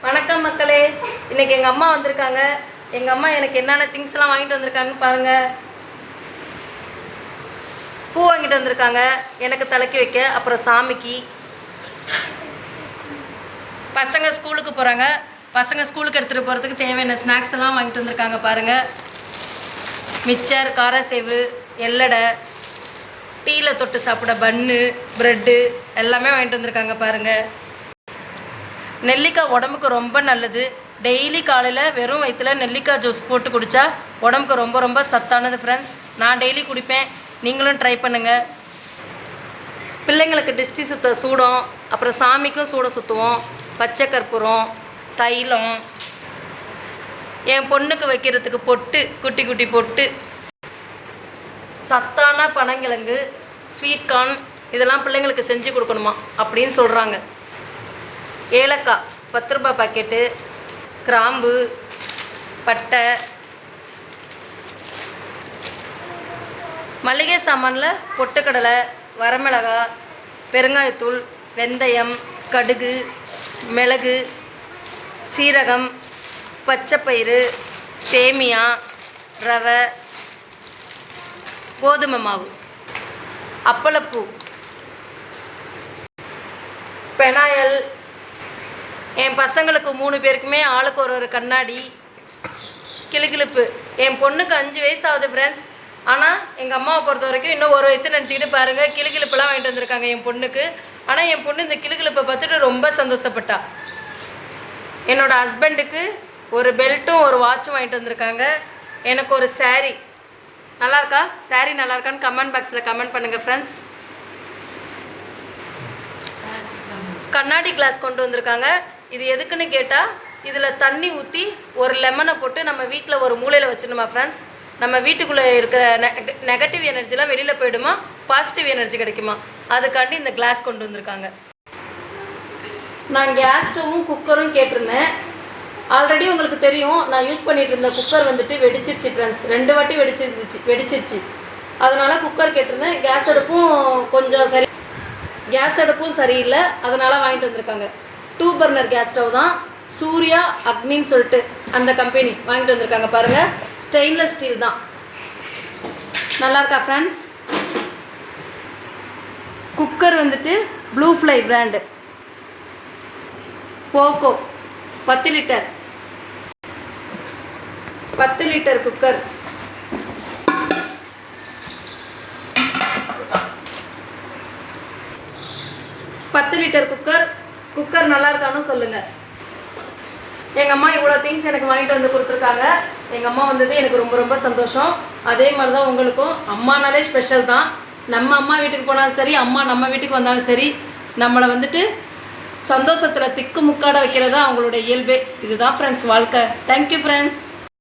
வணக்கம் மக்களே, இன்னைக்கு எங்கள் அம்மா வந்திருக்காங்க. எங்கள் அம்மா எனக்கு என்னென்ன திங்ஸ்லாம் வாங்கிட்டு வந்திருக்காங்கன்னு பாருங்கள். பூ வாங்கிட்டு வந்திருக்காங்க எனக்கு தலைக்கு வைக்க, அப்புறம் சாமிக்கு. பசங்க ஸ்கூலுக்கு போகிறாங்க. பசங்க ஸ்கூலுக்கு எடுத்துகிட்டு போகிறதுக்கு தேவையான ஸ்நாக்ஸ் எல்லாம் வாங்கிட்டு வந்திருக்காங்க பாருங்கள். மிச்சர், காரசேவு, எல்லடை, டீயில் தொட்டு சாப்பிட பன்னு, ப்ரெட்டு எல்லாமே வாங்கிட்டு வந்திருக்காங்க பாருங்கள். நெல்லிக்காய் உடம்புக்கு ரொம்ப நல்லது. டெய்லி காலையில் வெறும் வயிற்றில் நெல்லிக்காய் ஜூஸ் போட்டு குடித்தா உடம்புக்கு ரொம்ப ரொம்ப சத்தானது ஃப்ரெண்ட்ஸ். நான் டெய்லி குடிப்பேன், நீங்களும் ட்ரை பண்ணுங்கள். பிள்ளைங்களுக்கு டிஸ்டி சுத்த சூடம், அப்புறம் சாமிக்கும் சூடம் சுற்றுவோம். பச்சை கற்பூரம், தைலம், என் பொண்ணுக்கு வைக்கிறதுக்கு பொட்டு, குட்டி குட்டி பொட்டு, சத்தான பனங்கிழங்கு, ஸ்வீட் கார்ன் இதெல்லாம் பிள்ளைங்களுக்கு செஞ்சு கொடுக்கணுமா அப்படின்னு சொல்கிறாங்க. ஏலக்காய் 10 ரூபாய் பாக்கெட்டு, கிராம்பு, பட்டை, மளிகை சாமானில் பொட்டுக்கடலை, வரமிளகாய், பெருங்காயத்தூள், வெந்தயம், கடுகு, மிளகு, சீரகம், பச்சைப்பயிறு, சேமியா, ரவை, கோதுமை மாவு, அப்பளப்பூ, பெனாயில். என் பசங்களுக்கு 3 பேருக்குமே ஆளுக்கு ஒரு கண்ணாடி, கிளுகிளுப்பு. என் பொண்ணுக்கு 5 வயசு ஆகுது ஃப்ரெண்ட்ஸ். ஆனால் எங்கள் அம்மாவை பொறுத்த வரைக்கும் இன்னும் 1 வயசு நினச்சிக்கிட்டு பாருங்கள், கிளுகிளுப்புலாம் வாங்கிட்டு வந்திருக்காங்க என் பொண்ணுக்கு. ஆனால் என் பொண்ணு இந்த கிளுகிளுப்பை பார்த்துட்டு ரொம்ப சந்தோஷப்பட்டா. என்னோடய ஹஸ்பண்டுக்கு ஒரு பெல்ட்டும் ஒரு வாட்சும் வாங்கிட்டு வந்திருக்காங்க. எனக்கு ஒரு சாரீ நல்லாயிருக்கா, சாரீ நல்லாயிருக்கான்னு கமெண்ட் பாக்ஸில் கமெண்ட் பண்ணுங்கள் ஃப்ரெண்ட்ஸ். கண்ணாடி கிளாஸ் கொண்டு வந்திருக்காங்க. இது எதுக்குன்னு கேட்டால், இதில் தண்ணி ஊற்றி ஒரு லெமனை போட்டு நம்ம வீட்டில் ஒரு மூலையில் வச்சிடணுமா ஃப்ரெண்ட்ஸ். நம்ம வீட்டுக்குள்ளே இருக்கிற நெகட்டிவ் எனர்ஜிலாம் வெளியில் போயிடுமா, பாசிட்டிவ் எனர்ஜி கிடைக்குமா, அதுக்காண்டி இந்த கிளாஸ் கொண்டு வந்திருக்காங்க. நான் கேஸ் ஸ்டவ்வும் குக்கரும் கேட்டிருந்தேன். ஆல்ரெடி உங்களுக்கு தெரியும், நான் யூஸ் பண்ணிகிட்டு இருந்த குக்கர் வந்துட்டு வெடிச்சிருச்சு ஃப்ரெண்ட்ஸ். 2 வாட்டி வெடிச்சிருச்சு. அதனால் குக்கர் கேட்டிருந்தேன். கேஸ் அடுப்பும் சரியில்லை, அதனால் வாங்கிட்டு வந்திருக்காங்க. 2 பர்னர் கேஸ் ஸ்டவ் தான், சூர்யா அக்னின்னு சொல்லிட்டு அந்த கம்பெனி வாங்கிட்டு வந்திருக்காங்க பாருங்கள். ஸ்டெயின்லெஸ் ஸ்டீல் தான். நல்லாயிருக்கா ஃப்ரெண்ட்ஸ். குக்கர் வந்துட்டு blue fly brand, Poco 10 litre cooker. Cooker நல்லா இருக்கான்னு சொல்லுங்கள். எங்கள் அம்மா இவ்வளோ திங்ஸ் எனக்கு வாங்கிட்டு வந்து கொடுத்துருக்காங்க. எங்கள் அம்மா வந்தது எனக்கு ரொம்ப ரொம்ப சந்தோஷம். அதே மாதிரி தான் உங்களுக்கும். அம்மானாலே ஸ்பெஷல் தான். நம்ம அம்மா வீட்டுக்கு போனாலும் சரி, அம்மா நம்ம வீட்டுக்கு வந்தாலும் சரி, நம்மளை வந்துட்டு சந்தோஷத்தில் திக்கு முக்காட வைக்கிறதா அவங்களோட இயல்பே. இதுதான் ஃப்ரெண்ட்ஸ் வாழ்க்கை. Thank you friends.